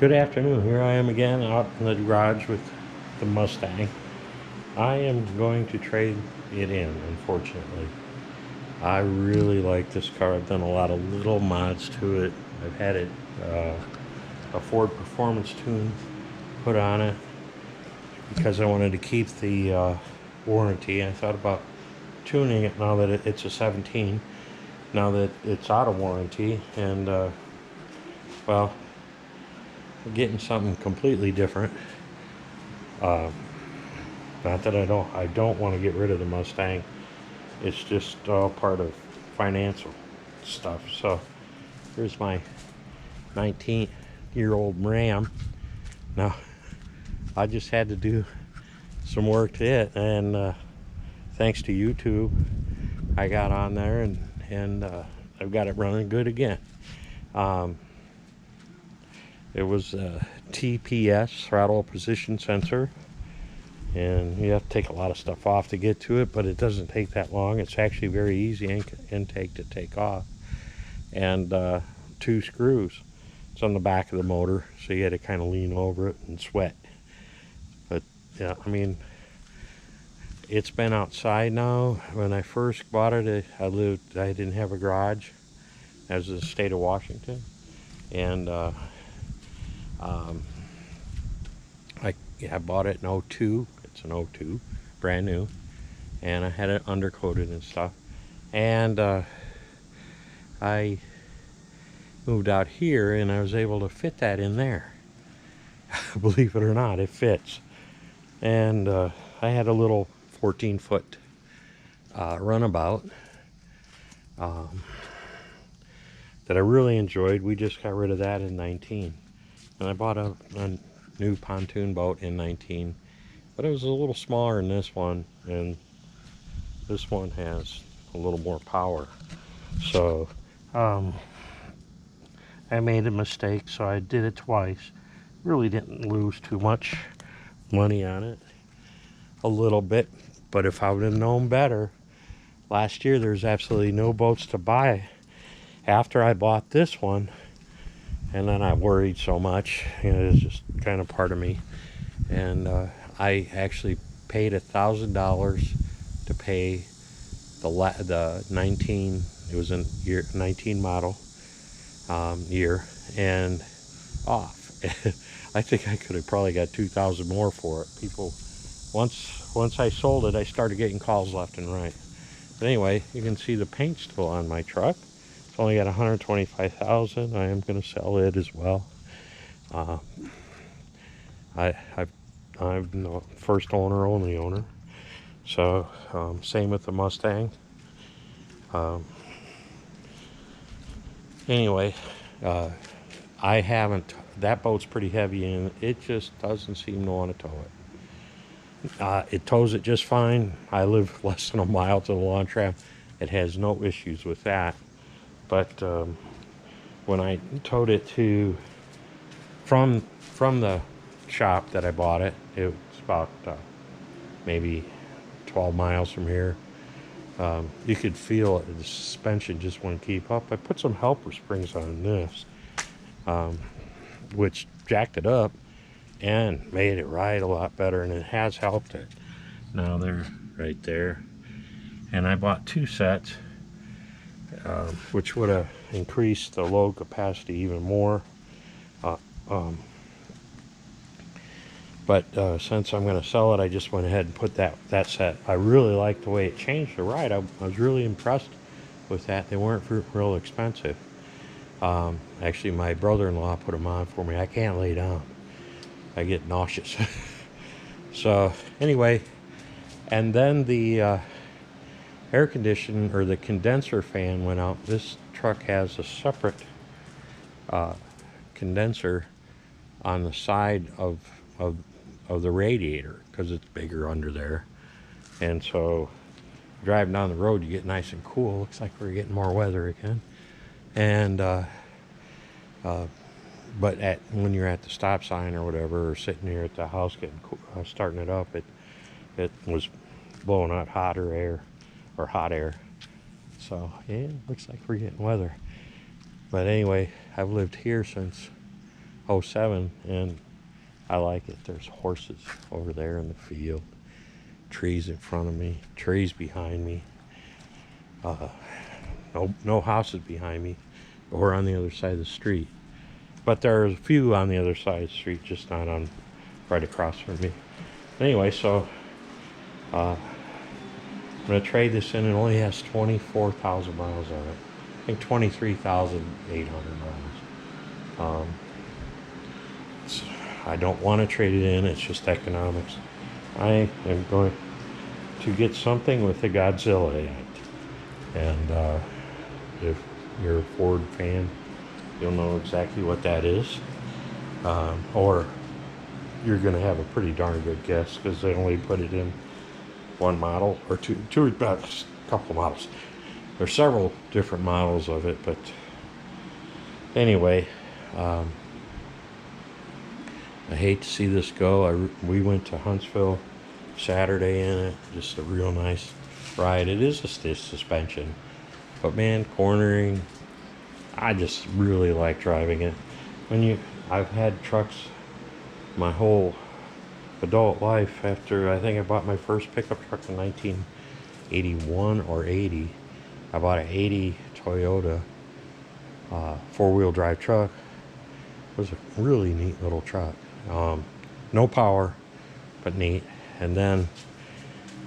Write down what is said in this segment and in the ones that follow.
Good afternoon. Here I am again out in the garage with the Mustang. I am going to trade it in, unfortunately. I really like this car. I've done a lot of little mods to it. I've had it a Ford Performance tune put on it because I wanted to keep the warranty. I thought about tuning it now that it's a 17, now that it's out of warranty, and well, getting something completely different. Uh, Not that I don't want to get rid of the Mustang. It's just all part of financial stuff. So here's my 19-year-old Ram. Now I just had to do some work to it, and thanks to YouTube, I got on there and I've got it running good again. Um, it was a TPS, throttle position sensor, and you have to take a lot of stuff off to get to it, but it doesn't take that long. It's actually very easy intake to take off, and 2 screws. It's on the back of the motor, so you had to kind of lean over it and sweat. But yeah, I mean, it's been outside now. When I first bought it, I didn't have a garage. I was in the state of Washington, and I bought it in '02. It's an '02, brand new, and I had it undercoated and stuff. And I moved out here, and I was able to fit that in there. Believe it or not, it fits. And I had a little 14-foot runabout that I really enjoyed. We just got rid of that in 19, and I bought a new pontoon boat in 19, but it was a little smaller than this one, and this one has a little more power. So I made a mistake, so I did it twice. Really didn't lose too much money on it, a little bit, but if I would have known better, last year there's absolutely no boats to buy after I bought this one, and then I worried so much. It's just kind of part of me, and I actually paid $1,000 to pay the 19. It was a year 19 model year, and off. I think I could have probably got 2,000 more for it. People, once I sold it, I started getting calls left and right. But anyway, you can see the paint still on my truck. It's only got 125,000. I am going to sell it as well. I'm the first owner, only owner. So same with the Mustang. Anyway, I haven't. That boat's pretty heavy, and it just doesn't seem to want to tow it. It tows it just fine. I live less than a mile to the launch ramp. It has no issues with that. But when I towed it from the shop that I bought it, it was about maybe 12 miles from here. You could feel it. The suspension just wouldn't keep up. I put some helper springs on this, which jacked it up and made it ride a lot better, and it has helped it. Now they're right there. And I bought 2 sets, which would have increased the load capacity even more. But since I'm going to sell it, I just went ahead and put that set. I really liked the way it changed the ride. I was really impressed with that. They weren't real expensive. Actually, my brother-in-law put them on for me. I can't lay down. I get nauseous. So anyway, and then the air conditioner, or the condenser fan, went out. This truck has a separate condenser on the side of the radiator, because it's bigger under there. And so driving down the road, you get nice and cool. Looks like we're getting more weather again. And but when you're at the stop sign or whatever, or sitting here at the house getting starting it up, it was blowing out hotter air, or hot air. So yeah, looks like we're getting weather. But anyway, I've lived here since '07, and I like it. There's horses over there in the field, trees in front of me, trees behind me. No houses behind me or on the other side of the street. But there's a few on the other side of the street, just not on right across from me. Anyway, so I'm going to trade this in. It only has 24,000 miles on it. I think 23,800 miles. I don't want to trade it in. It's just economics. I am going to get something with the Godzilla in it. And if you're a Ford fan, you'll know exactly what that is. Or you're going to have a pretty darn good guess, because they only put it in one model or about a couple models. There's several different models of it, but anyway, I hate to see this go. We went to Huntsville Saturday in it, just a real nice ride. It is a stiff suspension, but man, cornering, I just really like driving it. I've had trucks my whole adult life. After I think I bought my first pickup truck in 1981 or 80. I bought an 80 Toyota four-wheel drive truck. It was a really neat little truck. No power, but neat. And then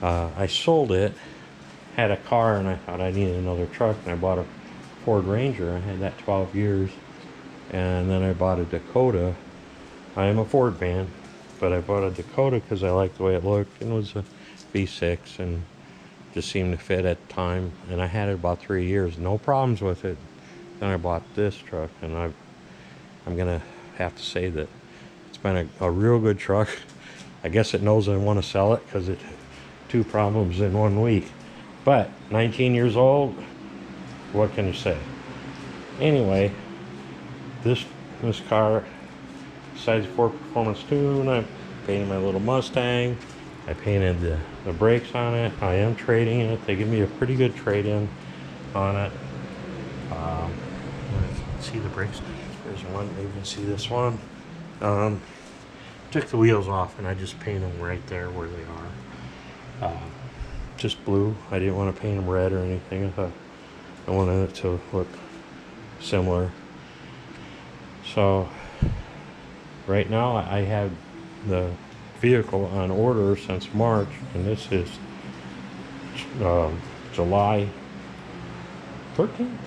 I sold it, had a car, and I thought I needed another truck, and I bought a Ford Ranger. I had that 12 years. And then I bought a Dakota. I am a Ford fan, but I bought a Dakota because I liked the way it looked, and it was a V6 and just seemed to fit at the time. And I had it about 3 years, no problems with it. Then I bought this truck, and I'm gonna have to say that it's been a real good truck. I guess it knows I want to sell it because it 2 problems in 1 week. But 19 years old, what can you say? Anyway, this car, besides Ford Performance Tune, I painted my little Mustang. I painted the brakes on it. I am trading it. They give me a pretty good trade-in on it. Let's see the brakes. There's one. You can see this one. Took the wheels off, and I just painted them right there where they are. Just blue. I didn't want to paint them red or anything. I thought I wanted it to look similar. So right now I have the vehicle on order since March, and this is July 13th.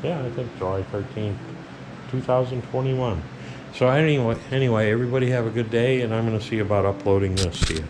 Yeah, I think July 13th, 2021. So anyway, everybody have a good day, and I'm going to see about uploading this. See ya.